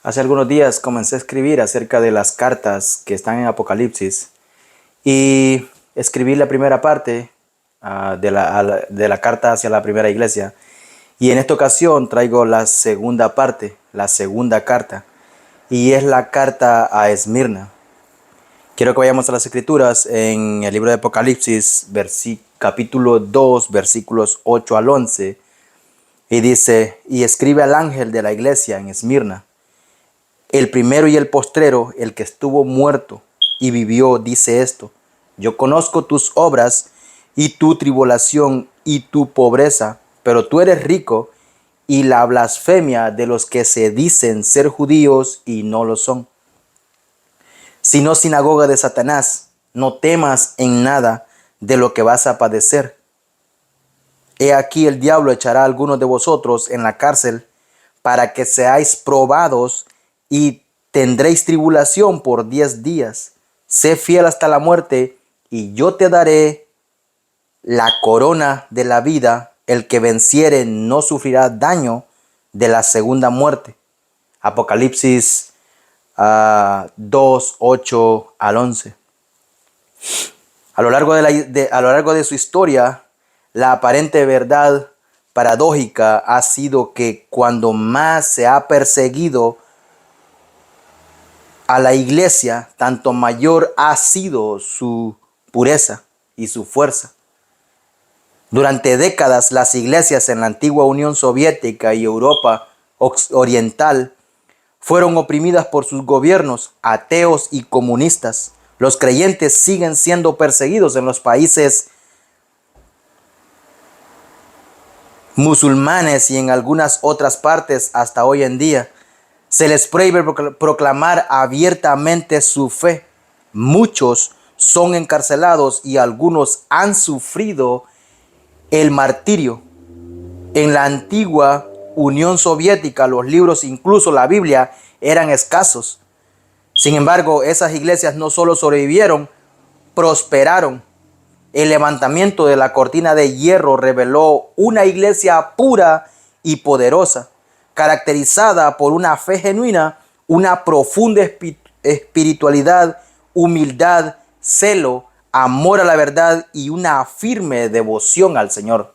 Hace algunos días comencé a escribir acerca de las cartas que están en Apocalipsis y escribí la primera parte de la carta hacia la primera iglesia. Y en esta ocasión traigo la segunda parte, la segunda carta, y es la carta a Esmirna. Quiero que vayamos a las escrituras en el libro de Apocalipsis, capítulo 2, versículos 8 al 11, y dice: y escribe al ángel de la iglesia en Esmirna, el primero y el postrero, el que estuvo muerto y vivió, dice esto: yo conozco tus obras y tu tribulación y tu pobreza, pero tú eres rico, y la blasfemia de los que se dicen ser judíos y no lo son, sino sinagoga de Satanás. No temas en nada de lo que vas a padecer. He aquí, el diablo echará a algunos de vosotros en la cárcel para que seáis probados, y tendréis tribulación por 10 días. Sé fiel hasta la muerte, y yo te daré la corona de la vida. El que venciere no sufrirá daño de la segunda muerte. Apocalipsis 2, 8 al 11. A lo largo de su historia, la aparente verdad paradójica ha sido que cuando más se ha perseguido a la iglesia, tanto mayor ha sido su pureza y su fuerza. Durante décadas, las iglesias en la antigua Unión Soviética y Europa Oriental fueron oprimidas por sus gobiernos ateos y comunistas. Los creyentes siguen siendo perseguidos en los países musulmanes y en algunas otras partes hasta hoy en día. Se les prohíbe proclamar abiertamente su fe. Muchos son encarcelados y algunos han sufrido el martirio. En la antigua Unión Soviética, los libros, incluso la Biblia, eran escasos. Sin embargo, esas iglesias no solo sobrevivieron, prosperaron. El levantamiento de la cortina de hierro reveló una iglesia pura y poderosa, caracterizada por una fe genuina, una profunda espiritualidad, humildad, celo, amor a la verdad y una firme devoción al Señor.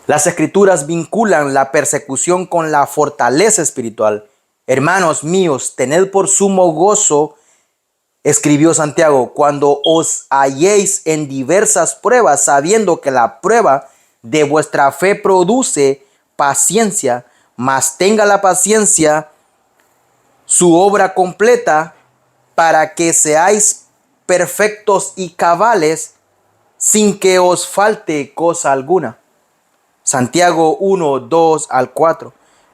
Las escrituras vinculan la persecución con la fortaleza espiritual. Hermanos míos, tened por sumo gozo, escribió Santiago, cuando os halléis en diversas pruebas, sabiendo que la prueba de vuestra fe produce paciencia, mas tenga la paciencia su obra completa, para que seáis perfectos y cabales, sin que os falte cosa alguna. Santiago 1, 2 al 4.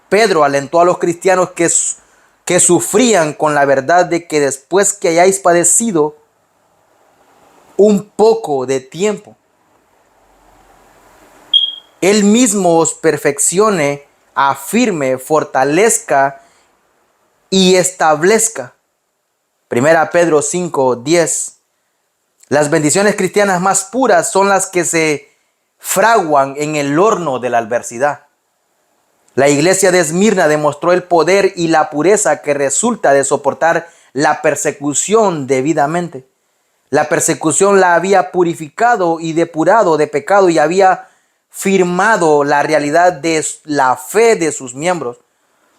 Pedro alentó a los cristianos que sufrían con la verdad de que después que hayáis padecido un poco de tiempo, Él mismo os perfeccione, afirme, fortalezca y establezca. Primera Pedro 5, 10. Las bendiciones cristianas más puras son las que se fraguan en el horno de la adversidad. La iglesia de Esmirna demostró el poder y la pureza que resulta de soportar la persecución debidamente. La persecución la había purificado y depurado de pecado y había firmado la realidad de la fe de sus miembros.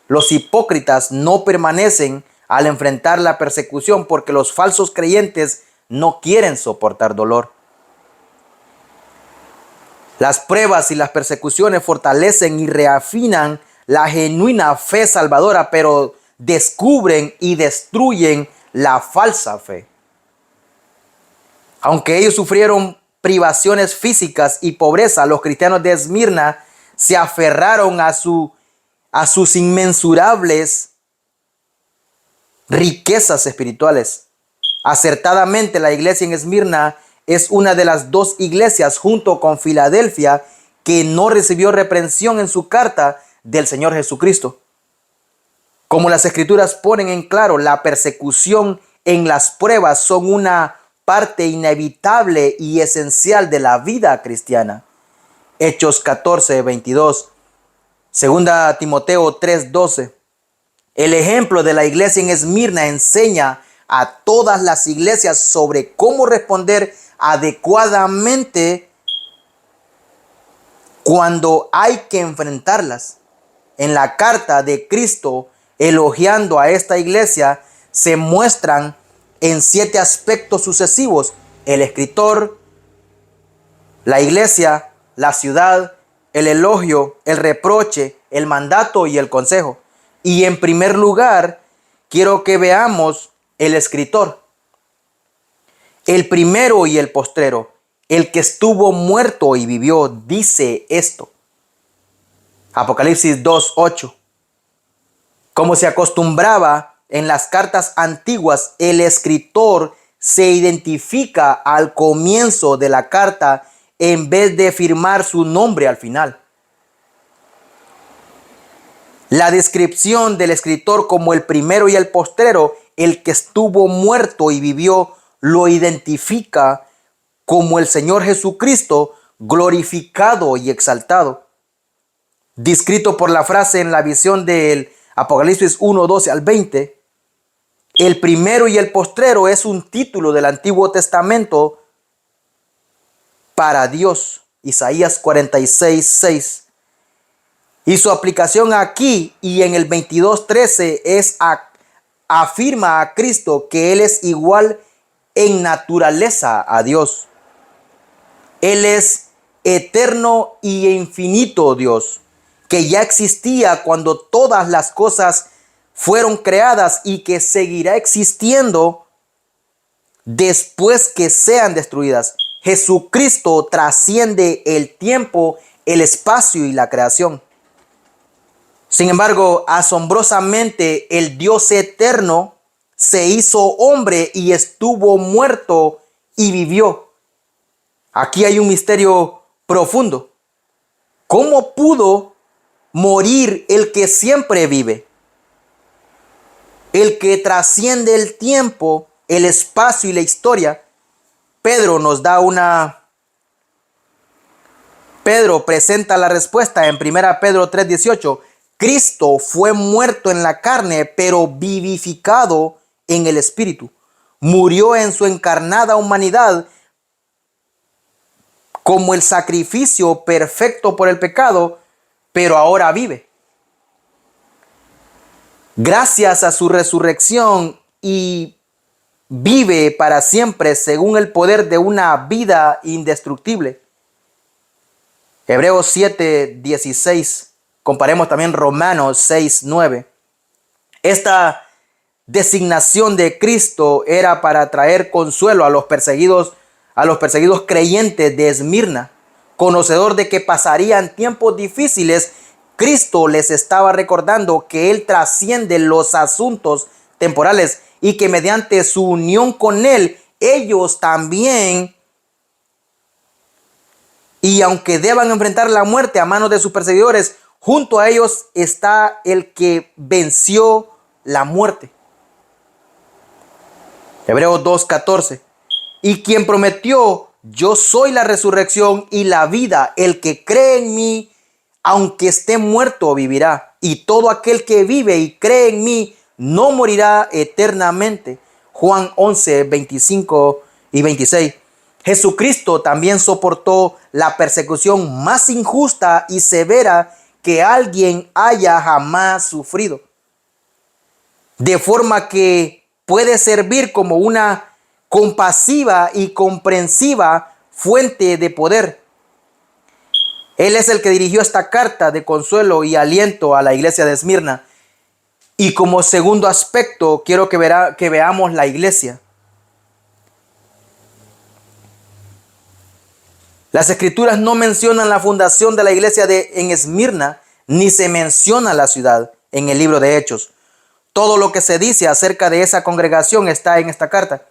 Los hipócritas no permanecen al enfrentar la persecución porque los falsos creyentes no quieren soportar dolor. Las pruebas y las persecuciones fortalecen y reafinan la genuina fe salvadora, pero descubren y destruyen la falsa fe. Aunque ellos sufrieron privaciones físicas y pobreza, los cristianos de Esmirna se aferraron a sus inmensurables riquezas espirituales. Acertadamente, la iglesia en Esmirna es una de las dos iglesias, junto con Filadelfia, que no recibió reprensión en su carta del Señor Jesucristo. Como las escrituras ponen en claro, la persecución en las pruebas son una parte inevitable y esencial de la vida cristiana. Hechos 14, 22. Segunda Timoteo 3:12. El ejemplo de la iglesia en Esmirna enseña a todas las iglesias sobre cómo responder adecuadamente cuando hay que enfrentarlas. En la carta de Cristo elogiando a esta iglesia se muestran en 7 aspectos sucesivos: el escritor, la iglesia, la ciudad, el elogio, el reproche, el mandato y el consejo. Y en primer lugar, quiero que veamos el escritor, el primero y el postrero, el que estuvo muerto y vivió, dice esto. Apocalipsis 2:8. Como se acostumbraba en las cartas antiguas, el escritor se identifica al comienzo de la carta en vez de firmar su nombre al final. La descripción del escritor como el primero y el postrero, el que estuvo muerto y vivió, lo identifica como el Señor Jesucristo glorificado y exaltado. Descrito por la frase en la visión del Apocalipsis 1:12 al 20, el primero y el postrero es un título del Antiguo Testamento para Dios. Isaías 46:6. Y su aplicación aquí y en el 22:13 afirma a Cristo que Él es igual en naturaleza a Dios. Él es eterno y infinito Dios, que ya existía cuando todas las cosas fueron creadas y que seguirá existiendo después que sean destruidas. Jesucristo trasciende el tiempo, el espacio y la creación. Sin embargo, asombrosamente, el Dios eterno se hizo hombre y estuvo muerto y vivió. Aquí hay un misterio profundo. ¿Cómo pudo morir el que siempre vive? El que trasciende el tiempo, el espacio y la historia. Pedro presenta la respuesta en 1 Pedro 3:18. Cristo fue muerto en la carne, pero vivificado en el espíritu. Murió en su encarnada humanidad como el sacrificio perfecto por el pecado, pero ahora vive. Gracias a su resurrección y vive para siempre según el poder de una vida indestructible. Hebreos 7:16. Comparemos también Romanos 6:9. Esta designación de Cristo era para traer consuelo a los perseguidos creyentes de Esmirna. Conocedor de que pasarían tiempos difíciles, Cristo les estaba recordando que Él trasciende los asuntos temporales y que mediante su unión con Él, ellos también, y aunque deban enfrentar la muerte a manos de sus perseguidores, junto a ellos está el que venció la muerte. Hebreos 2:14. Y quien prometió: yo soy la resurrección y la vida, el que cree en mí, aunque esté muerto, vivirá. Y todo aquel que vive y cree en mí no morirá eternamente. Juan 11:25 y 26. Jesucristo también soportó la persecución más injusta y severa que alguien haya jamás sufrido, de forma que puede servir como una compasiva y comprensiva fuente de poder. Él es el que dirigió esta carta de consuelo y aliento a la iglesia de Esmirna. Y como segundo aspecto, quiero que veamos la iglesia. Las escrituras no mencionan la fundación de la iglesia en Esmirna, ni se menciona la ciudad en el libro de Hechos. Todo lo que se dice acerca de esa congregación está en esta carta.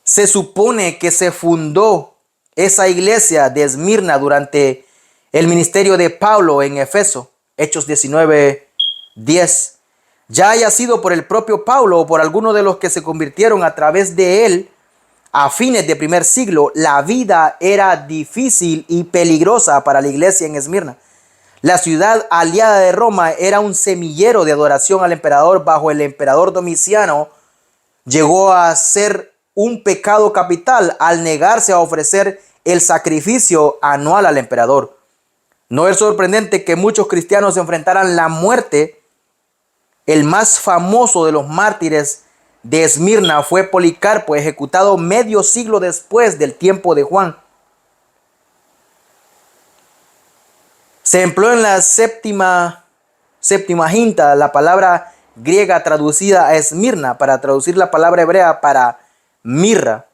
Se supone que se fundó esa iglesia de Esmirna durante el ministerio de Pablo en Efeso, Hechos 19:10. Ya haya sido por el propio Pablo o por alguno de los que se convirtieron a través de él, a fines del primer siglo, la vida era difícil y peligrosa para la iglesia en Esmirna. La ciudad aliada de Roma era un semillero de adoración al emperador bajo el emperador Domiciano. Llegó a ser un pecado capital al negarse a ofrecer el sacrificio anual al emperador. No es sorprendente que muchos cristianos enfrentaran la muerte. El más famoso de los mártires de Esmirna fue Policarpo, ejecutado medio siglo después del tiempo de Juan. Se empleó en la Septuaginta la palabra griega traducida a Esmirna para traducir la palabra hebrea para mirra,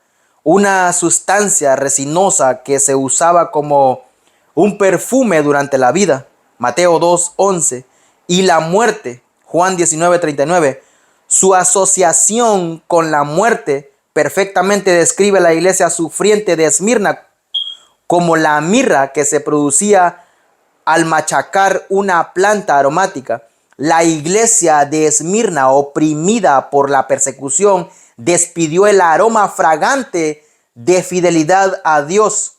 una sustancia resinosa que se usaba como un perfume durante la vida, Mateo 2:11, y la muerte, Juan 19:39. Su asociación con la muerte perfectamente describe la iglesia sufriente de Esmirna como la mirra que se producía al machacar una planta aromática. La iglesia de Esmirna, oprimida por la persecución, despidió el aroma fragante de fidelidad a Dios.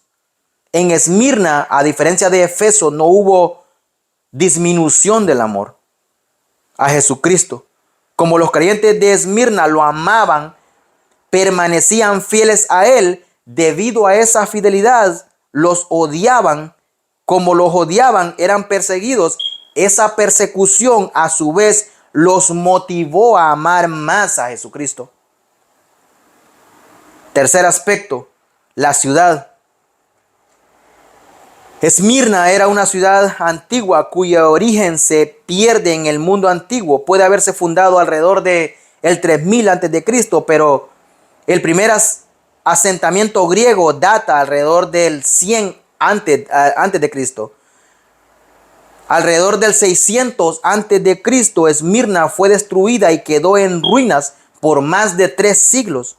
En Esmirna, a diferencia de Efeso, no hubo disminución del amor a Jesucristo. Como los creyentes de Esmirna lo amaban, permanecían fieles a Él, debido a esa fidelidad, los odiaban. Como los odiaban, eran perseguidos. Esa persecución, a su vez, los motivó a amar más a Jesucristo. Tercer aspecto, la ciudad. Esmirna era una ciudad antigua cuyo origen se pierde en el mundo antiguo. Puede haberse fundado alrededor de el 3000 a.C., pero el primer asentamiento griego data alrededor del 100 antes de Cristo. Alrededor del 600 antes de Cristo, Esmirna fue destruida y quedó en ruinas por más de 3 siglos.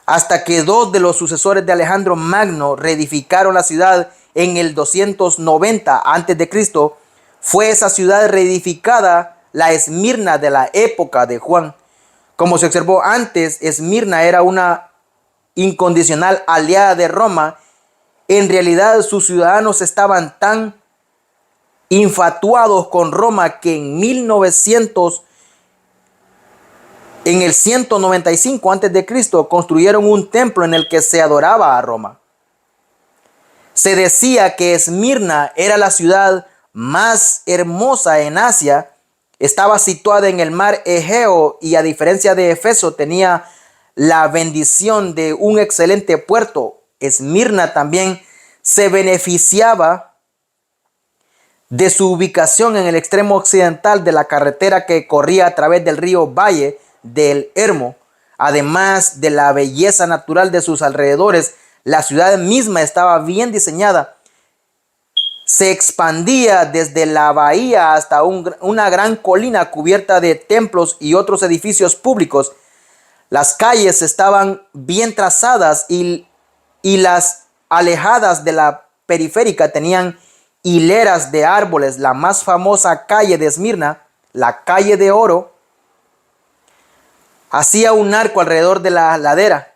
Hasta que 2 de los sucesores de Alejandro Magno reedificaron la ciudad en el 290 a.C., fue esa ciudad reedificada la Esmirna de la época de Juan. Como se observó antes, Esmirna era una incondicional aliada de Roma. En realidad, sus ciudadanos estaban tan infatuados con Roma que en el 195 a.C. construyeron un templo en el que se adoraba a Roma. Se decía que Esmirna era la ciudad más hermosa en Asia. Estaba situada en el mar Egeo y, a diferencia de Efeso, tenía la bendición de un excelente puerto. Esmirna también se beneficiaba de su ubicación en el extremo occidental de la carretera que corría a través del río Valle del Hermo. Además de la belleza natural de sus alrededores, la ciudad misma estaba bien diseñada. Se expandía desde la bahía hasta una gran colina cubierta de templos y otros edificios públicos. Las calles estaban bien trazadas y las alejadas de la periférica tenían hileras de árboles. La más famosa calle de Esmirna, la calle de Oro, hacía un arco alrededor de la ladera.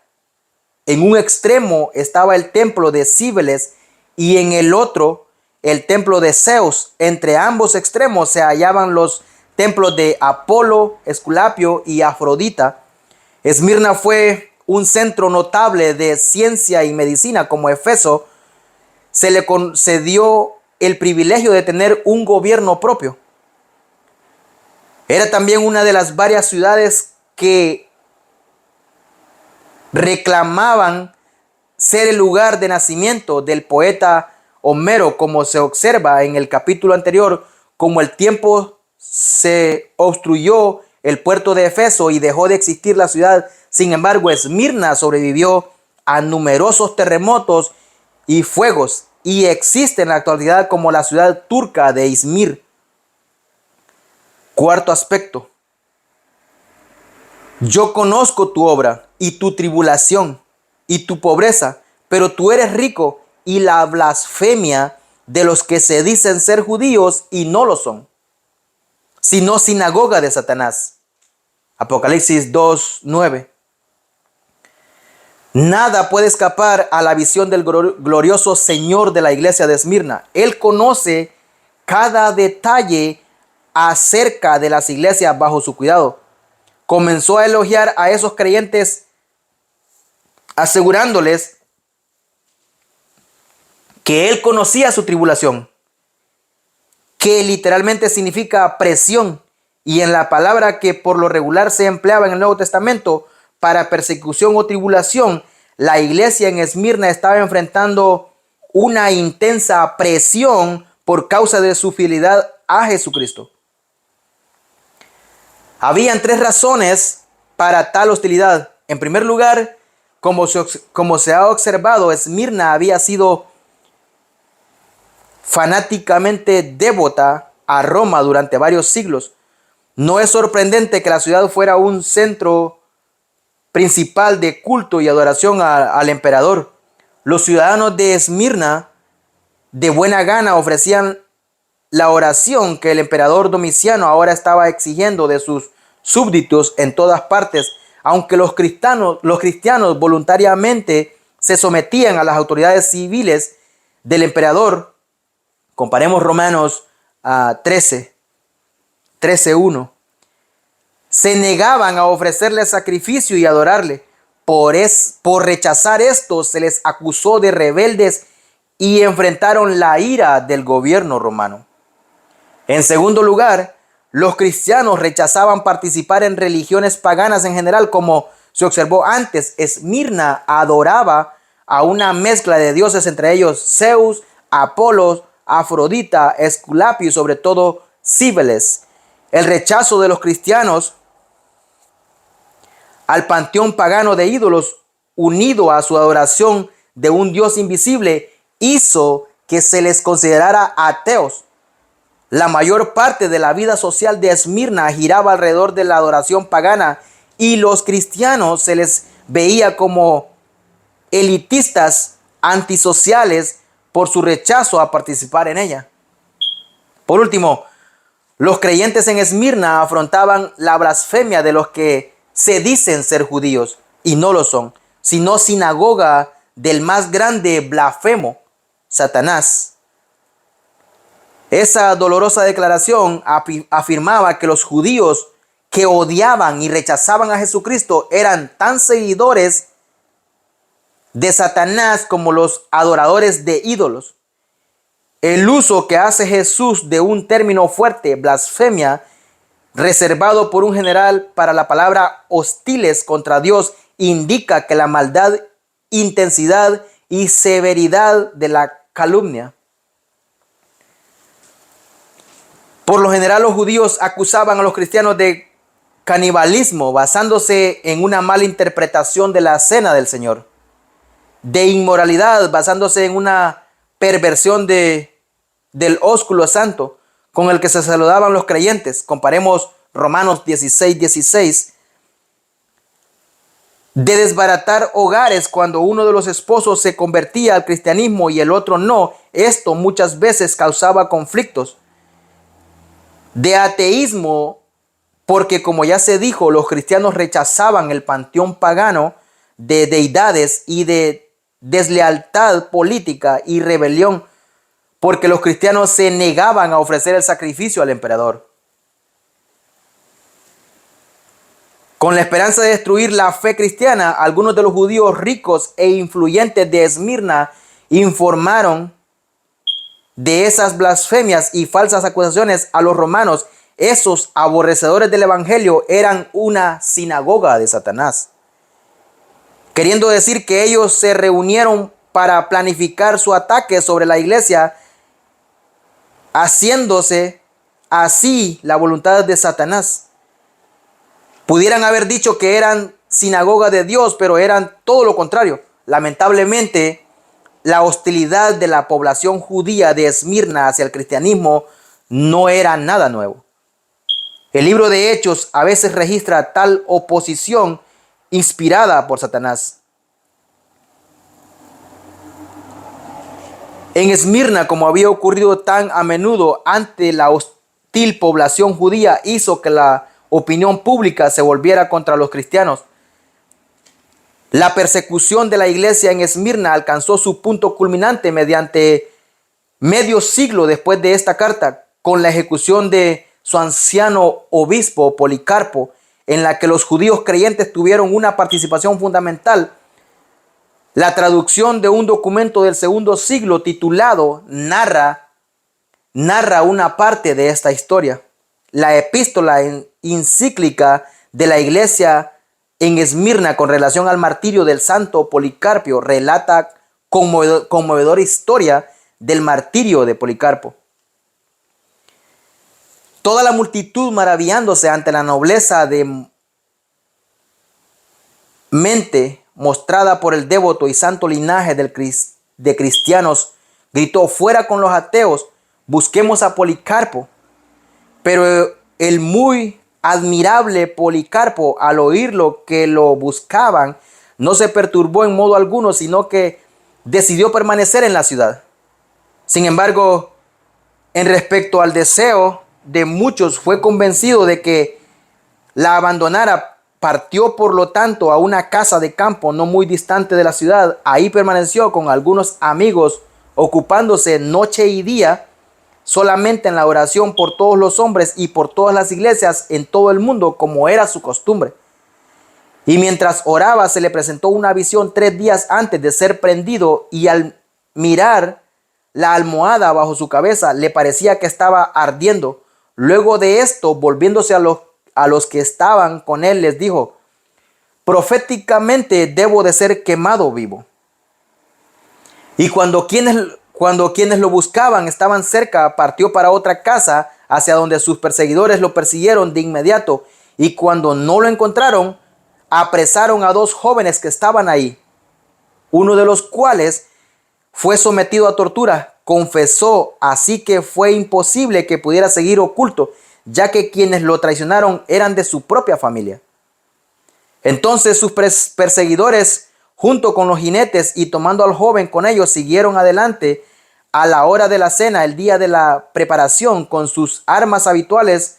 En un extremo estaba el templo de Cibeles y en el otro el templo de Zeus. Entre ambos extremos se hallaban los templos de Apolo, Esculapio y Afrodita. Esmirna fue un centro notable de ciencia y medicina. Como Efeso, se le concedió el privilegio de tener un gobierno propio. Era también una de las varias ciudades que reclamaban ser el lugar de nacimiento del poeta Homero, como se observa en el capítulo anterior. Como el tiempo se obstruyó el puerto de Efeso y dejó de existir la ciudad, sin embargo, Esmirna sobrevivió a numerosos terremotos y fuegos y existe en la actualidad como la ciudad turca de Izmir. Cuarto aspecto. Yo conozco tu obra y tu tribulación y tu pobreza, pero tú eres rico, y la blasfemia de los que se dicen ser judíos y no lo son, sino sinagoga de Satanás. Apocalipsis 2:9. Nada puede escapar a la visión del glorioso Señor de la iglesia de Esmirna. Él conoce cada detalle acerca de las iglesias bajo su cuidado. Comenzó a elogiar a esos creyentes, asegurándoles que él conocía su tribulación, que literalmente significa presión, y en la palabra que por lo regular se empleaba en el Nuevo Testamento para persecución o tribulación, la iglesia en Esmirna estaba enfrentando una intensa presión por causa de su fidelidad a Jesucristo. Habían tres razones para tal hostilidad. En primer lugar, como se ha observado, Esmirna había sido fanáticamente devota a Roma durante varios siglos. No es sorprendente que la ciudad fuera un centro principal de culto y adoración al emperador. Los ciudadanos de Esmirna de buena gana ofrecían la oración que el emperador Domiciano ahora estaba exigiendo de sus súbditos en todas partes, aunque los cristianos voluntariamente se sometían a las autoridades civiles del emperador. Comparemos Romanos 13:1. Se negaban a ofrecerle sacrificio y adorarle. Por rechazar esto se les acusó de rebeldes y enfrentaron la ira del gobierno romano. En segundo lugar, los cristianos rechazaban participar en religiones paganas en general, como se observó antes. Esmirna adoraba a una mezcla de dioses, entre ellos Zeus, Apolos, Afrodita, Esculapio y sobre todo Cíbeles. El rechazo de los cristianos al panteón pagano de ídolos, unido a su adoración de un Dios invisible, hizo que se les considerara ateos. La mayor parte de la vida social de Esmirna giraba alrededor de la adoración pagana, y los cristianos se les veía como elitistas, antisociales, por su rechazo a participar en ella. Por último, los creyentes en Esmirna afrontaban la blasfemia de los que se dicen ser judíos y no lo son, sino sinagoga del más grande blasfemo, Satanás. Esa dolorosa declaración afirmaba que los judíos que odiaban y rechazaban a Jesucristo eran tan seguidores de Satanás como los adoradores de ídolos. El uso que hace Jesús de un término fuerte, blasfemia, reservado por un general para la palabra hostiles contra Dios, indica que la maldad, intensidad y severidad de la calumnia. Por lo general, los judíos acusaban a los cristianos de canibalismo basándose en una mala interpretación de la cena del Señor, de inmoralidad basándose en una perversión del ósculo santo con el que se saludaban los creyentes. Comparemos Romanos 16:16. De desbaratar hogares cuando uno de los esposos se convertía al cristianismo y el otro no. Esto muchas veces causaba conflictos. De ateísmo, porque como ya se dijo, los cristianos rechazaban el panteón pagano de deidades, y de deslealtad política y rebelión, porque los cristianos se negaban a ofrecer el sacrificio al emperador. Con la esperanza de destruir la fe cristiana, algunos de los judíos ricos e influyentes de Esmirna informaron de esas blasfemias y falsas acusaciones a los romanos. Esos aborrecedores del evangelio eran una sinagoga de Satanás, queriendo decir que ellos se reunieron para planificar su ataque sobre la iglesia, haciéndose así la voluntad de Satanás. Pudieran haber dicho que eran sinagoga de Dios, pero eran todo lo contrario. Lamentablemente, la hostilidad de la población judía de Esmirna hacia el cristianismo no era nada nuevo. El libro de Hechos a veces registra tal oposición inspirada por Satanás. En Esmirna, como había ocurrido tan a menudo ante la hostil población judía, hizo que la opinión pública se volviera contra los cristianos. La persecución de la iglesia en Esmirna alcanzó su punto culminante mediante Medio siglo después de esta carta, con la ejecución de su anciano obispo Policarpo, en la que los judíos creyentes tuvieron una participación fundamental, la traducción de un documento del segundo siglo titulado narra una parte de esta historia. La epístola encíclica de la iglesia en Esmirna con relación al martirio del santo Policarpio relata conmovedora historia del martirio de Policarpo. Toda la multitud, maravillándose ante la nobleza de mente mostrada por el devoto y santo linaje de cristianos, gritó: fuera con los ateos, busquemos a Policarpo. Pero el muy admirable Policarpo, al oír lo que lo buscaban, no se perturbó en modo alguno, sino que decidió permanecer en la ciudad. Sin embargo, en respecto al deseo de muchos, fue convencido de que la abandonara. Partió, por lo tanto, a una casa de campo no muy distante de la ciudad. Ahí permaneció con algunos amigos, ocupándose noche y día solamente en la oración por todos los hombres y por todas las iglesias en todo el mundo, como era su costumbre. Y mientras oraba, se le presentó una visión 3 días antes de ser prendido, y al mirar la almohada bajo su cabeza, le parecía que estaba ardiendo. Luego de esto, volviéndose a los que estaban con él, les dijo: proféticamente debo de ser quemado vivo. Y cuando quienes lo buscaban estaban cerca, partió para otra casa, hacia donde sus perseguidores lo persiguieron de inmediato, y cuando no lo encontraron, apresaron a 2 jóvenes que estaban ahí, uno de los cuales fue sometido a tortura. Confesó así que fue imposible que pudiera seguir oculto, ya que quienes lo traicionaron eran de su propia familia. Entonces sus perseguidores, junto con los jinetes y tomando al joven con ellos, siguieron adelante a la hora de la cena, el día de la preparación, con sus armas habituales,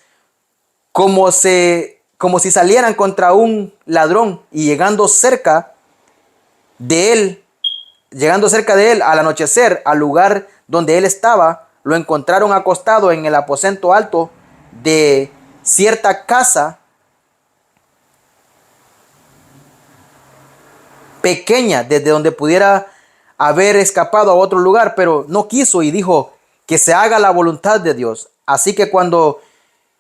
como si salieran contra un ladrón. Y llegando cerca de él al anochecer, al lugar donde él estaba, lo encontraron acostado en el aposento alto de cierta casa pequeña, desde donde pudiera haber escapado a otro lugar, pero no quiso y dijo: que se haga la voluntad de Dios. Así que cuando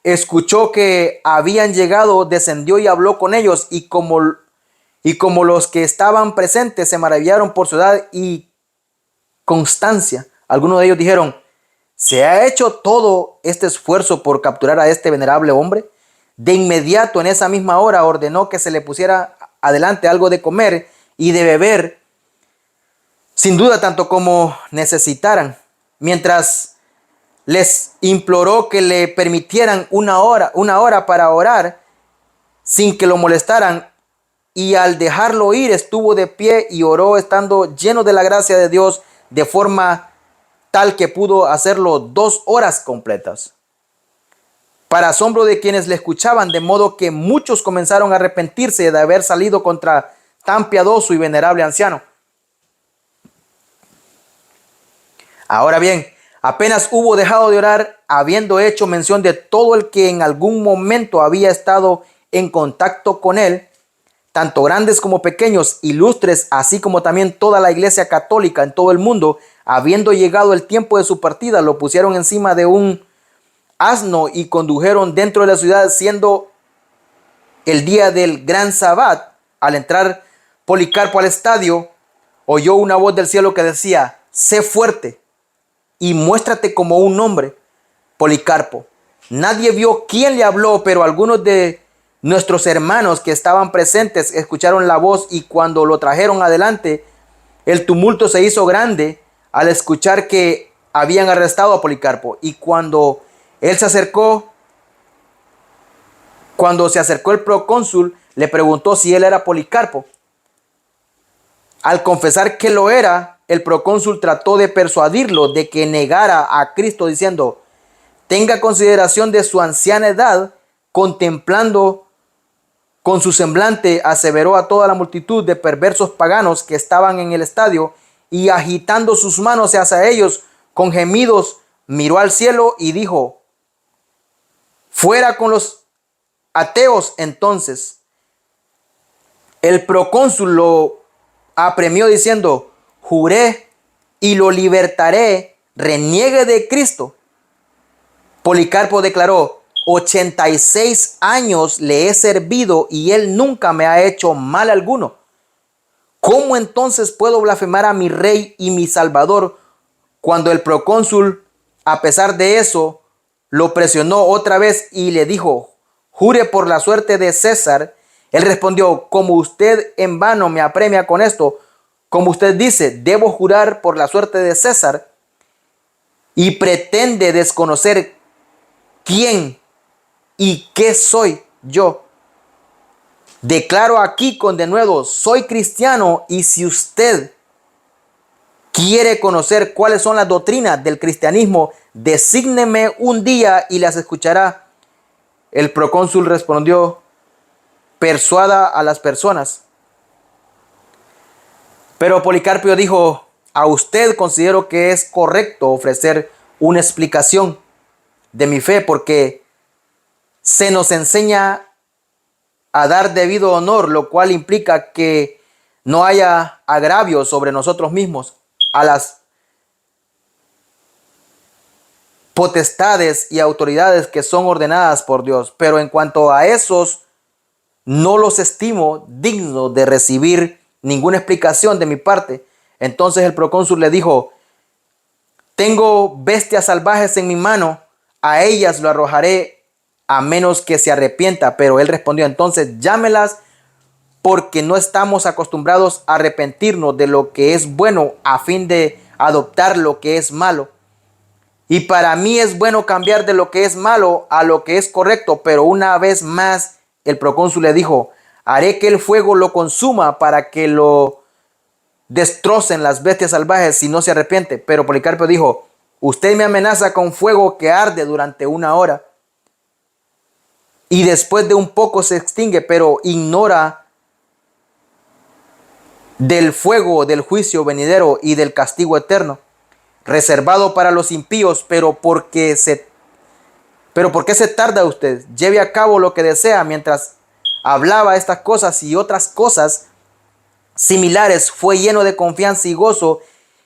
escuchó que habían llegado, descendió y habló con ellos, y como los que estaban presentes se maravillaron por su edad y constancia, algunos de ellos dijeron: ¿se ha hecho todo este esfuerzo por capturar a este venerable hombre? De inmediato, en esa misma hora, ordenó que se le pusiera adelante algo de comer y de beber, sin duda tanto como necesitaran, mientras les imploró que le permitieran una hora para orar sin que lo molestaran. Y al dejarlo ir, estuvo de pie y oró, estando lleno de la gracia de Dios, de forma tal que pudo hacerlo 2 horas completas, para asombro de quienes le escuchaban, de modo que muchos comenzaron a arrepentirse de haber salido contra tan piadoso y venerable anciano. Ahora bien, apenas hubo dejado de orar, habiendo hecho mención de todo el que en algún momento había estado en contacto con él, tanto grandes como pequeños, ilustres, así como también toda la iglesia católica en todo el mundo, habiendo llegado el tiempo de su partida, lo pusieron encima de un asno y condujeron dentro de la ciudad, siendo el día del gran sabbat. Al entrar Policarpo al estadio, oyó una voz del cielo que decía: sé fuerte y muéstrate como un hombre, Policarpo. Nadie vio quién le habló, pero algunos de nuestros hermanos que estaban presentes escucharon la voz, y cuando lo trajeron adelante, el tumulto se hizo grande al escuchar que habían arrestado a Policarpo. Y cuando se acercó el procónsul, le preguntó si él era Policarpo. Al confesar que lo era, el procónsul trató de persuadirlo de que negara a Cristo, diciendo: tenga consideración de su anciana edad. Contemplando con su semblante, aseveró a toda la multitud de perversos paganos que estaban en el estadio, y agitando sus manos hacia ellos con gemidos miró al cielo y dijo: fuera con los ateos. Entonces el procónsul lo apremió diciendo: juré y lo libertaré, reniegue de Cristo. Policarpo declaró: 86 años le he servido y él nunca me ha hecho mal alguno. ¿Cómo entonces puedo blasfemar a mi rey y mi salvador? Cuando el procónsul, a pesar de eso, lo presionó otra vez y le dijo: jure por la suerte de César. Él respondió: como usted en vano me apremia con esto, como usted dice, debo jurar por la suerte de César, y pretende desconocer quién y qué soy yo. Declaro aquí con denuedo: soy cristiano, y si usted quiere conocer cuáles son las doctrinas del cristianismo, desígneme un día y las escuchará. El procónsul respondió: persuada a las personas. Pero Policarpio dijo: a usted considero que es correcto ofrecer una explicación de mi fe, porque se nos enseña a dar debido honor, lo cual implica que no haya agravio sobre nosotros mismos, a las potestades y autoridades que son ordenadas por Dios. Pero en cuanto a esos, no los estimo dignos de recibir ninguna explicación de mi parte. Entonces el procónsul le dijo: tengo bestias salvajes en mi mano, a ellas lo arrojaré a menos que se arrepienta. Pero él respondió: entonces llámelas, porque no estamos acostumbrados a arrepentirnos de lo que es bueno a fin de adoptar lo que es malo. Y para mí es bueno cambiar de lo que es malo a lo que es correcto. Pero una vez más el procónsul le dijo: haré que el fuego lo consuma para que lo destrocen las bestias salvajes si no se arrepiente. Pero Policarpio dijo: usted me amenaza con fuego que arde durante 1 hora y después de un poco se extingue, pero ignora del fuego del juicio venidero y del castigo eterno, reservado para los impíos. Pero ¿por qué se tarda usted? Lleve a cabo lo que desea. Mientras hablaba estas cosas y otras cosas similares, fue lleno de confianza y gozo,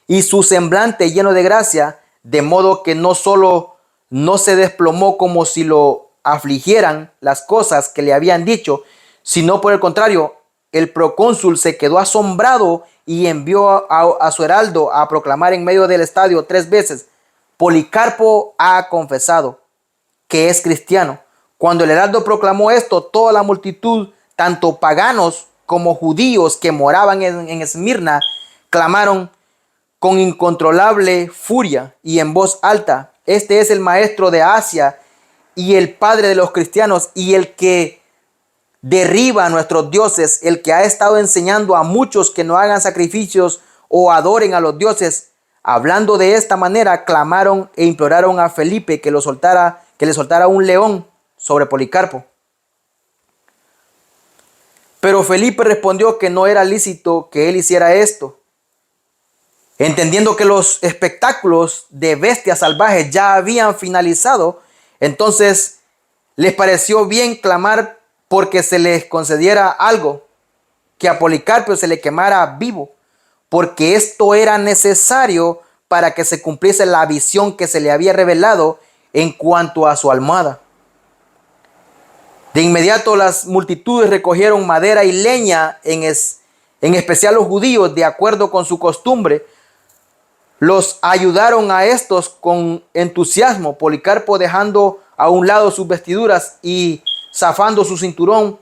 y su semblante lleno de gracia, de modo que no solo no se desplomó como si lo afligieran las cosas que le habían dicho, sino por el contrario, el procónsul se quedó asombrado y envió a su heraldo a proclamar en medio del estadio 3 veces: Policarpo ha confesado que es cristiano. Cuando el heraldo proclamó esto, toda la multitud, tanto paganos como judíos que moraban en Esmirna, clamaron con incontrolable furia y en voz alta: este es el maestro de Asia y el padre de los cristianos, y el que derriba a nuestros dioses, el que ha estado enseñando a muchos que no hagan sacrificios o adoren a los dioses. Hablando de esta manera, clamaron e imploraron a Felipe que le soltara un león sobre Policarpo. Pero Felipe respondió que no era lícito que él hiciera esto, entendiendo que los espectáculos de bestias salvajes ya habían finalizado. Entonces les pareció bien clamar porque se les concediera algo, que a Policarpio se le quemara vivo, porque esto era necesario para que se cumpliese la visión que se le había revelado en cuanto a su almohada. De inmediato las multitudes recogieron madera y leña, en especial los judíos, de acuerdo con su costumbre. Los ayudaron a estos con entusiasmo. Policarpo, dejando a un lado sus vestiduras y zafando su cinturón,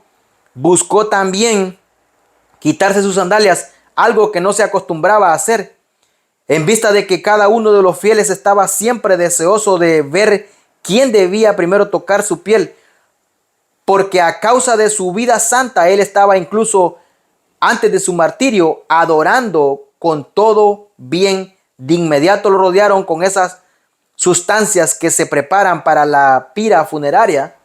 buscó también quitarse sus sandalias, algo que no se acostumbraba a hacer, en vista de que cada uno de los fieles estaba siempre deseoso de ver quién debía primero tocar su piel, porque a causa de su vida santa él estaba incluso antes de su martirio adorando con todo bien. De inmediato lo rodearon con esas sustancias que se preparan para la pira funeraria.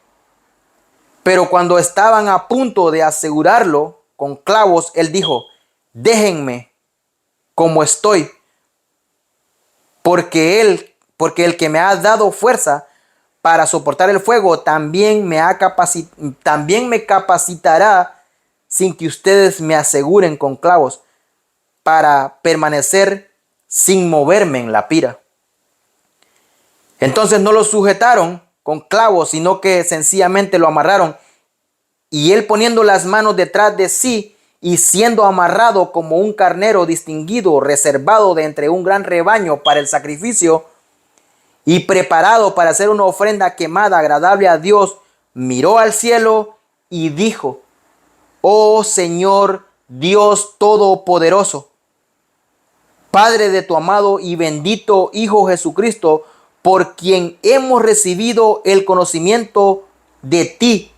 Pero cuando estaban a punto de asegurarlo con clavos, él dijo: déjenme como estoy, porque el que me ha dado fuerza para soportar el fuego también también me capacitará sin que ustedes me aseguren con clavos para permanecer sin moverme en la pira. Entonces no lo sujetaron con clavos, sino que sencillamente lo amarraron, y él, poniendo las manos detrás de sí y siendo amarrado como un carnero distinguido, reservado de entre un gran rebaño para el sacrificio y preparado para hacer una ofrenda quemada agradable a Dios, miró al cielo y dijo: Oh Señor Dios Todopoderoso, Padre de tu amado y bendito Hijo Jesucristo, por quien hemos recibido el conocimiento de ti,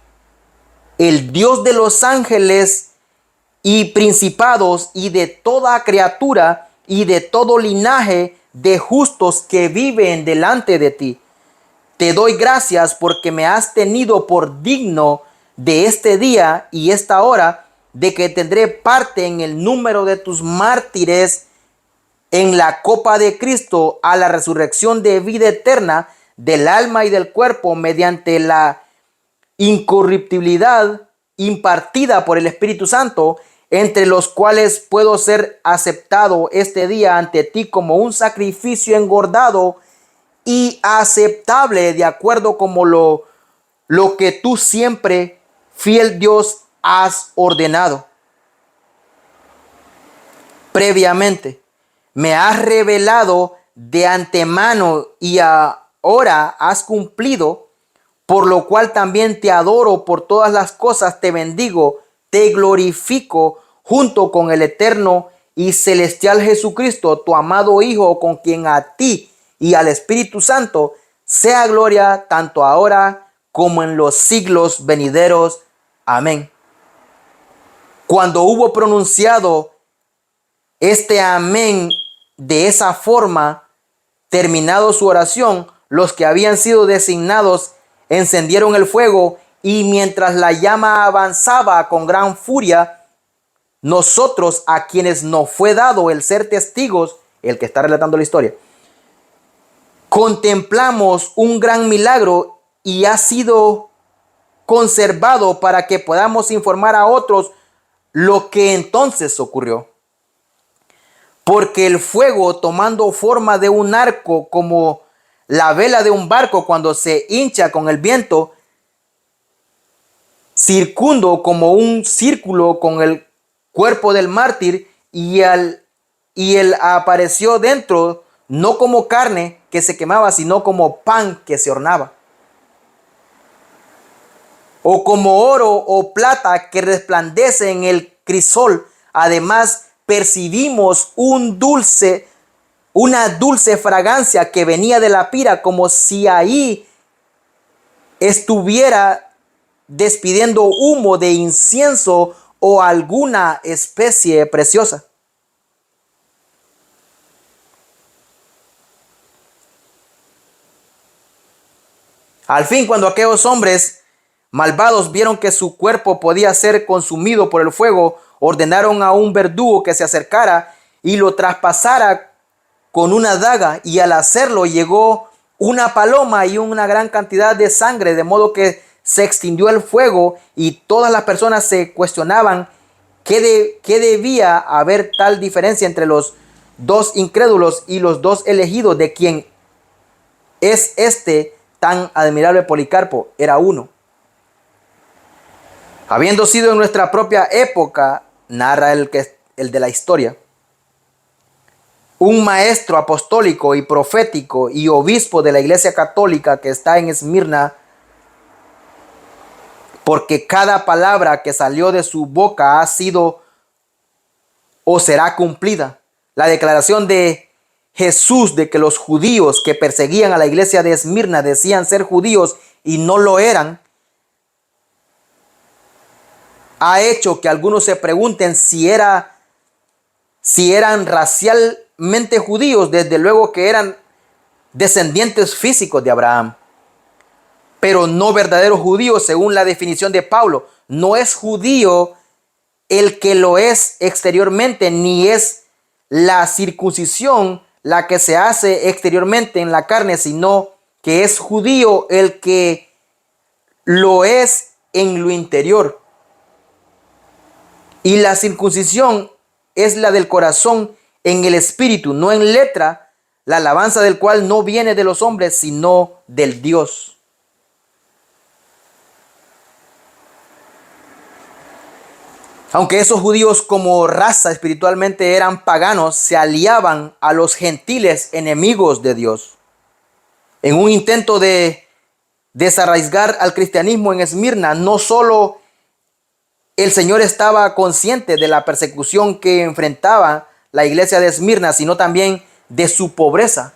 el Dios de los ángeles y principados y de toda criatura y de todo linaje de justos que viven delante de ti. Te doy gracias porque me has tenido por digno de este día y esta hora, de que tendré parte en el número de tus mártires, en la copa de Cristo, a la resurrección de vida eterna del alma y del cuerpo, mediante la incorruptibilidad impartida por el Espíritu Santo, entre los cuales puedo ser aceptado este día ante ti como un sacrificio engordado y aceptable, de acuerdo como lo que tú siempre, fiel Dios, has ordenado. Previamente me has revelado de antemano y ahora has cumplido, por lo cual también te adoro por todas las cosas, te bendigo, te glorifico junto con el eterno y celestial Jesucristo, tu amado Hijo, con quien a ti y al Espíritu Santo sea gloria tanto ahora como en los siglos venideros. Amén. Cuando hubo pronunciado este amén de esa forma, terminado su oración, los que habían sido designados encendieron el fuego, y mientras la llama avanzaba con gran furia, nosotros, a quienes nos fue dado el ser testigos, el que está relatando la historia, contemplamos un gran milagro, y ha sido conservado para que podamos informar a otros lo que entonces ocurrió. Porque el fuego, tomando forma de un arco, como la vela de un barco cuando se hincha con el viento, circundo como un círculo con el cuerpo del mártir, y él apareció dentro, no como carne que se quemaba, sino como pan que se hornaba, o como oro o plata que resplandece en el crisol. Además, percibimos una dulce fragancia que venía de la pira, como si ahí estuviera despidiendo humo de incienso o alguna especie preciosa. Al fin, cuando aquellos hombres malvados vieron que su cuerpo podía ser consumido por el fuego, ordenaron a un verdugo que se acercara y lo traspasara con una daga, y al hacerlo llegó una paloma y una gran cantidad de sangre, de modo que se extinguió el fuego, y todas las personas se cuestionaban qué debía haber tal diferencia entre los dos incrédulos y los dos elegidos, de quien es este tan admirable Policarpo. Era uno. Habiendo sido en nuestra propia época, narra el de la historia, un maestro apostólico y profético y obispo de la Iglesia Católica que está en Esmirna, porque cada palabra que salió de su boca ha sido o será cumplida. La declaración de Jesús de que los judíos que perseguían a la iglesia de Esmirna decían ser judíos y no lo eran, ha hecho que algunos se pregunten si eran racialmente judíos. Desde luego que eran descendientes físicos de Abraham, pero no verdaderos judíos según la definición de Pablo. No es judío el que lo es exteriormente, ni es la circuncisión la que se hace exteriormente en la carne, sino que es judío el que lo es en lo interior. Y la circuncisión es la del corazón en el espíritu, no en letra, la alabanza del cual no viene de los hombres, sino del Dios. Aunque esos judíos como raza espiritualmente eran paganos, se aliaban a los gentiles enemigos de Dios. En un intento de desarraigar al cristianismo en Esmirna, no solo el Señor estaba consciente de la persecución que enfrentaba la iglesia de Esmirna, sino también de su pobreza,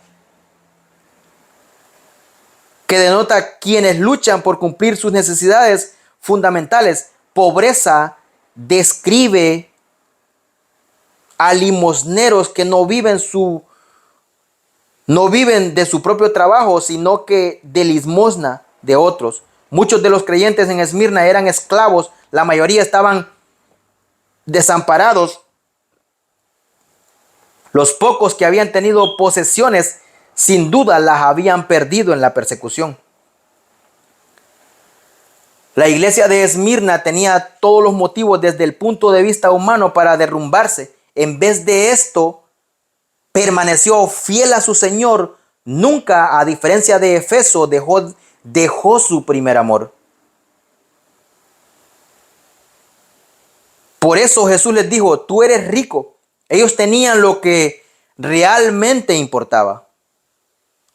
que denota quienes luchan por cumplir sus necesidades fundamentales. Pobreza describe a limosneros que no viven de su propio trabajo, sino que de limosna de otros. Muchos de los creyentes en Esmirna eran esclavos, la mayoría estaban desamparados. Los pocos que habían tenido posesiones, sin duda las habían perdido en la persecución. La iglesia de Esmirna tenía todos los motivos desde el punto de vista humano para derrumbarse. En vez de esto, permaneció fiel a su Señor. Nunca, a diferencia de Efeso, dejó su primer amor. Por eso Jesús les dijo: tú eres rico. Ellos tenían lo que realmente importaba: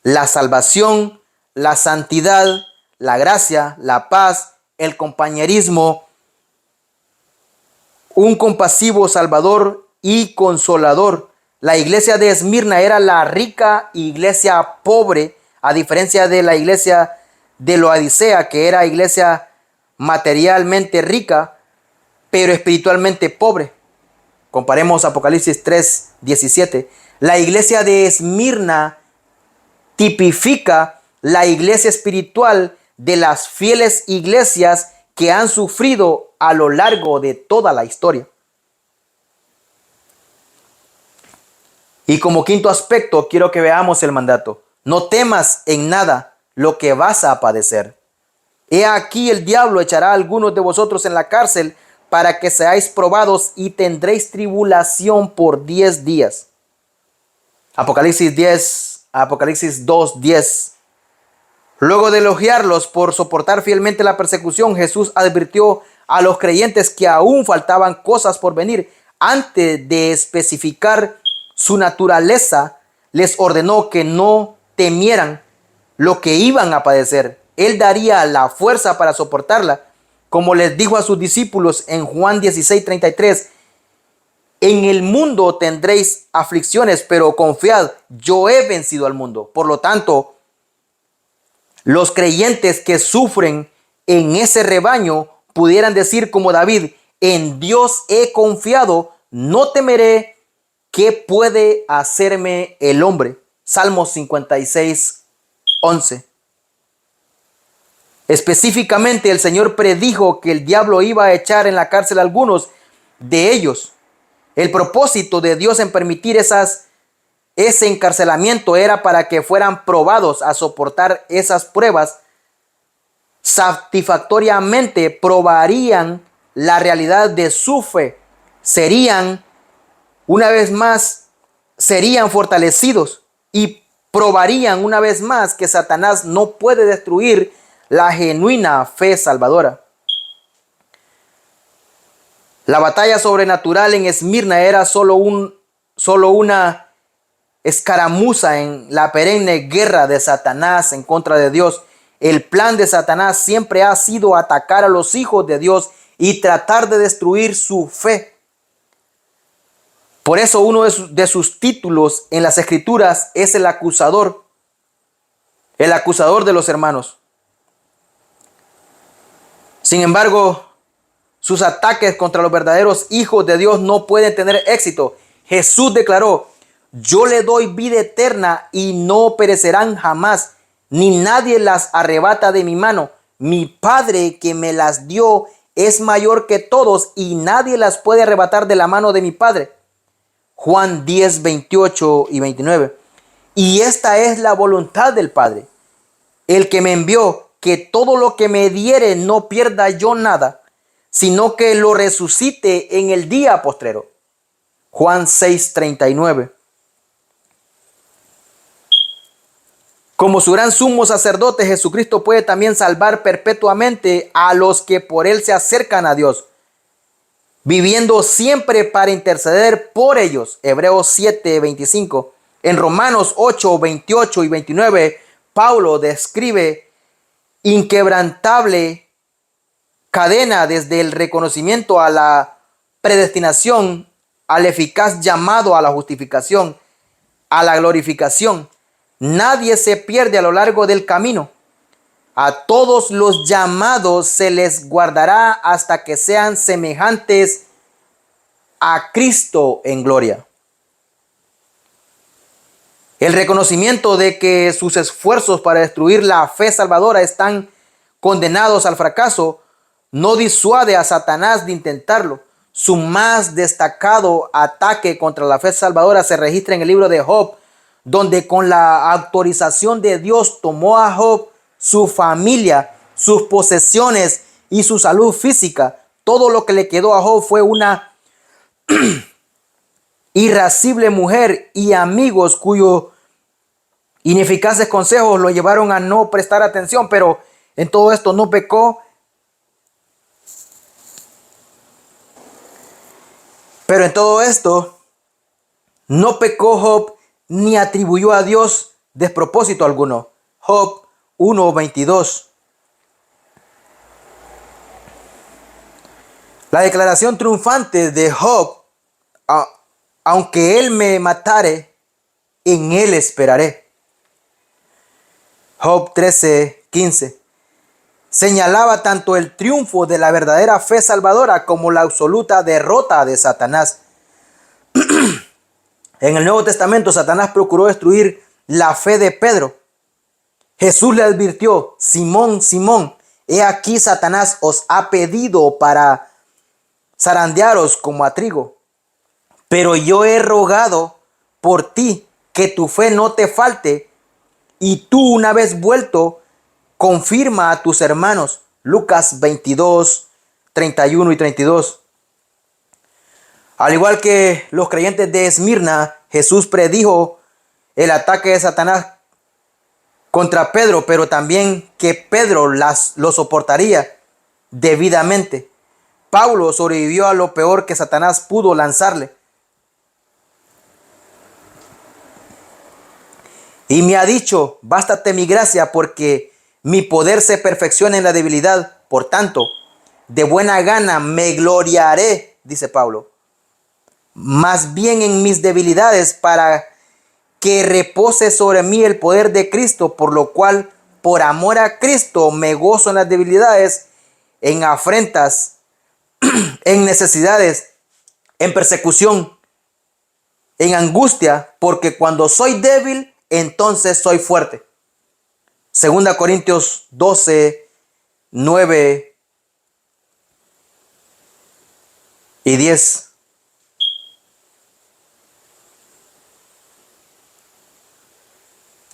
la salvación, la santidad, la gracia, la paz, el compañerismo, un compasivo Salvador y Consolador. La iglesia de Esmirna era la rica iglesia pobre, a diferencia de la iglesia de Laodicea, que era iglesia materialmente rica, pero espiritualmente pobre. Comparemos Apocalipsis 3:17. La iglesia de Esmirna tipifica la iglesia espiritual de las fieles iglesias que han sufrido a lo largo de toda la historia. Y como quinto aspecto, quiero que veamos el mandato. No temas en nada lo que vas a padecer. He aquí, el diablo echará a algunos de vosotros en la cárcel para que seáis probados y tendréis tribulación por 10 días. Apocalipsis 2:10. Luego de elogiarlos por soportar fielmente la persecución, Jesús advirtió a los creyentes que aún faltaban cosas por venir. Antes de especificar su naturaleza, les ordenó que no temieran lo que iban a padecer. Él daría la fuerza para soportarla, como les dijo a sus discípulos en Juan 16:33. En el mundo tendréis aflicciones, pero confiad, yo he vencido al mundo. Por lo tanto, los creyentes que sufren en ese rebaño pudieran decir como David: en Dios he confiado, no temeré. ¿Qué puede hacerme el hombre? Salmos 56:11. Específicamente, el Señor predijo que el diablo iba a echar en la cárcel a algunos de ellos. El propósito de Dios en permitir ese encarcelamiento era para que fueran probados a soportar esas pruebas. Satisfactoriamente probarían la realidad de su fe. Una vez más, serían fortalecidos y probarían una vez más que Satanás no puede destruir la genuina fe salvadora. La batalla sobrenatural en Esmirna era solo una escaramuza en la perenne guerra de Satanás en contra de Dios. El plan de Satanás siempre ha sido atacar a los hijos de Dios y tratar de destruir su fe. Por eso uno de sus títulos en las Escrituras es el acusador de los hermanos. Sin embargo, sus ataques contra los verdaderos hijos de Dios no pueden tener éxito. Jesús declaró: yo le doy vida eterna y no perecerán jamás, ni nadie las arrebata de mi mano. Mi Padre que me las dio es mayor que todos y nadie las puede arrebatar de la mano de mi Padre. Juan 10:28 y 29. Y esta es la voluntad del Padre, el que me envió, que todo lo que me diere no pierda yo nada, sino que lo resucite en el día postrero. Juan 6:39. Como su gran sumo sacerdote, Jesucristo puede también salvar perpetuamente a los que por él se acercan a Dios, viviendo siempre para interceder por ellos. Hebreos 7:25. En Romanos 8:28 y 29, Pablo describe inquebrantable cadena desde el reconocimiento a la predestinación, al eficaz llamado a la justificación, a la glorificación. Nadie se pierde a lo largo del camino. A todos los llamados se les guardará hasta que sean semejantes a Cristo en gloria. El reconocimiento de que sus esfuerzos para destruir la fe salvadora están condenados al fracaso no disuade a Satanás de intentarlo. Su más destacado ataque contra la fe salvadora se registra en el libro de Job, donde con la autorización de Dios tomó a Job, su familia, sus posesiones y su salud física. Todo lo que le quedó a Job fue una irascible mujer y amigos cuyos ineficaces consejos lo llevaron a no prestar atención, pero en todo esto no pecó. Pero en todo esto no pecó Job ni atribuyó a Dios despropósito alguno. Job 1:22. La declaración triunfante de Job: aunque él me matare, en él esperaré. Job 13:15. Señalaba tanto el triunfo de la verdadera fe salvadora como la absoluta derrota de Satanás. En el Nuevo Testamento, Satanás procuró destruir la fe de Pedro. Jesús le advirtió: Simón, Simón, he aquí Satanás os ha pedido para zarandearos como a trigo. Pero yo he rogado por ti que tu fe no te falte, y tú, una vez vuelto, confirma a tus hermanos. Lucas 22:31 y 32. Al igual que los creyentes de Esmirna, Jesús predijo el ataque de Satanás contra Pedro, pero también que Pedro lo soportaría debidamente. Pablo sobrevivió a lo peor que Satanás pudo lanzarle. Y me ha dicho: bástate mi gracia, porque mi poder se perfecciona en la debilidad. Por tanto, de buena gana me gloriaré, dice Pablo, más bien en mis debilidades, para que repose sobre mí el poder de Cristo, por lo cual, por amor a Cristo, me gozo en las debilidades, en afrentas, en necesidades, en persecución, en angustia, porque cuando soy débil, entonces soy fuerte. 2 Corintios 12:9 y 10.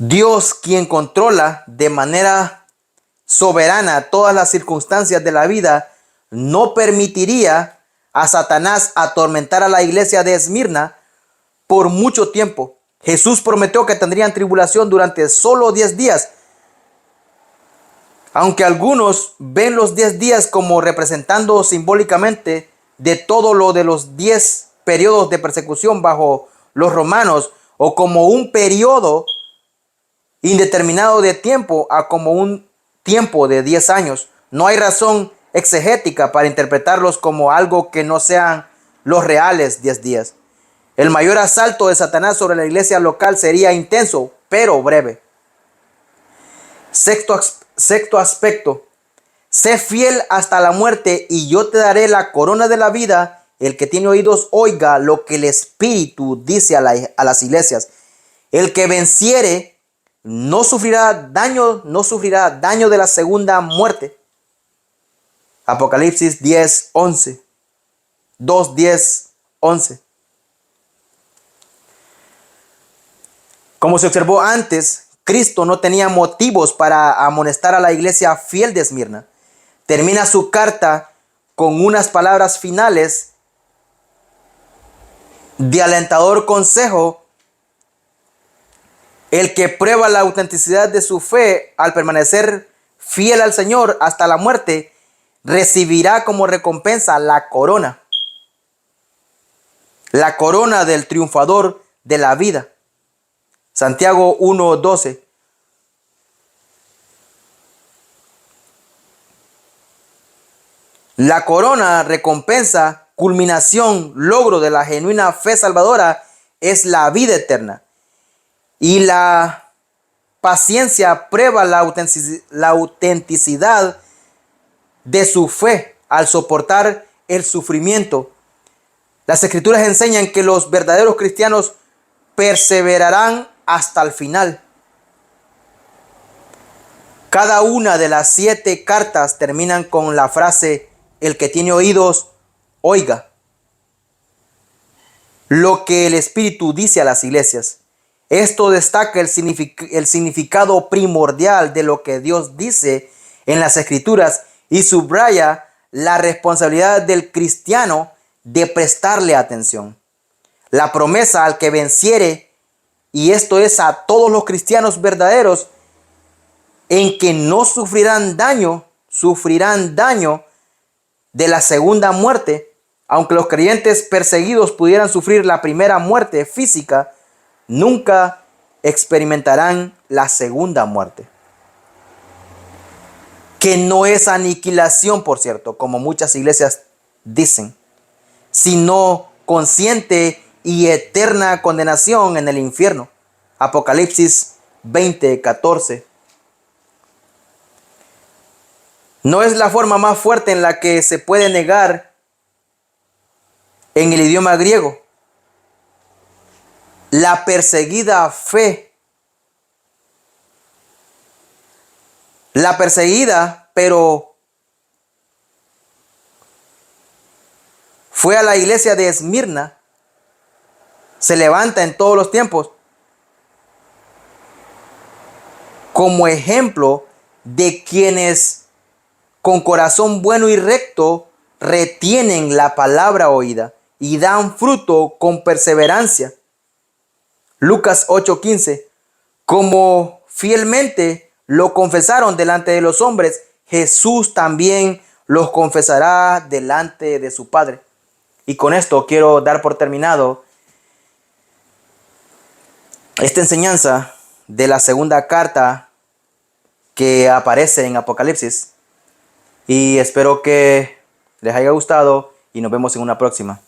Dios, quien controla de manera soberana todas las circunstancias de la vida, no permitiría a Satanás atormentar a la iglesia de Esmirna por mucho tiempo. Jesús prometió que tendrían tribulación durante solo 10 días. Aunque algunos ven los 10 días como representando simbólicamente de todo lo de los 10 periodos de persecución bajo los romanos, o como un periodo indeterminado de tiempo a como un tiempo de 10 años, no hay razón exegética para interpretarlos como algo que no sean los reales 10 días. El mayor asalto de Satanás sobre la iglesia local sería intenso, pero breve. Sexto aspecto: sé fiel hasta la muerte y yo te daré la corona de la vida. El que tiene oídos oiga lo que el Espíritu dice a las iglesias. El que venciere no sufrirá daño de la segunda muerte. Apocalipsis 10:11. 2:10-11. Como se observó antes, Cristo no tenía motivos para amonestar a la iglesia fiel de Esmirna. Termina su carta con unas palabras finales de alentador consejo. El que prueba la autenticidad de su fe al permanecer fiel al Señor hasta la muerte, recibirá como recompensa la corona del triunfador de la vida. Santiago 1:12. La corona, recompensa, culminación, logro de la genuina fe salvadora es la vida eterna. Y la paciencia prueba la autenticidad de su fe al soportar el sufrimiento. Las escrituras enseñan que los verdaderos cristianos perseverarán hasta el final. Cada una de las 7 cartas terminan con la frase: el que tiene oídos, oiga lo que el Espíritu dice a las iglesias. Esto destaca el significado primordial de lo que Dios dice en las Escrituras y subraya la responsabilidad del cristiano de prestarle atención. La promesa al que venciere, y esto es a todos los cristianos verdaderos, en que no sufrirán daño de la segunda muerte. Aunque los creyentes perseguidos pudieran sufrir la primera muerte física, nunca experimentarán la segunda muerte, que no es aniquilación, por cierto, como muchas iglesias dicen, sino consciente y eterna condenación en el infierno. Apocalipsis 20:14. No es la forma más fuerte en la que se puede negar en el idioma griego. La perseguida fe. La perseguida, pero fue a la iglesia de Esmirna, se levanta en todos los tiempos como ejemplo de quienes con corazón bueno y recto retienen la palabra oída y dan fruto con perseverancia. Lucas 8:15. Como fielmente lo confesaron delante de los hombres, Jesús también los confesará delante de su Padre. Y con esto quiero dar por terminado esta enseñanza de la segunda carta que aparece en Apocalipsis. Y espero que les haya gustado y nos vemos en una próxima.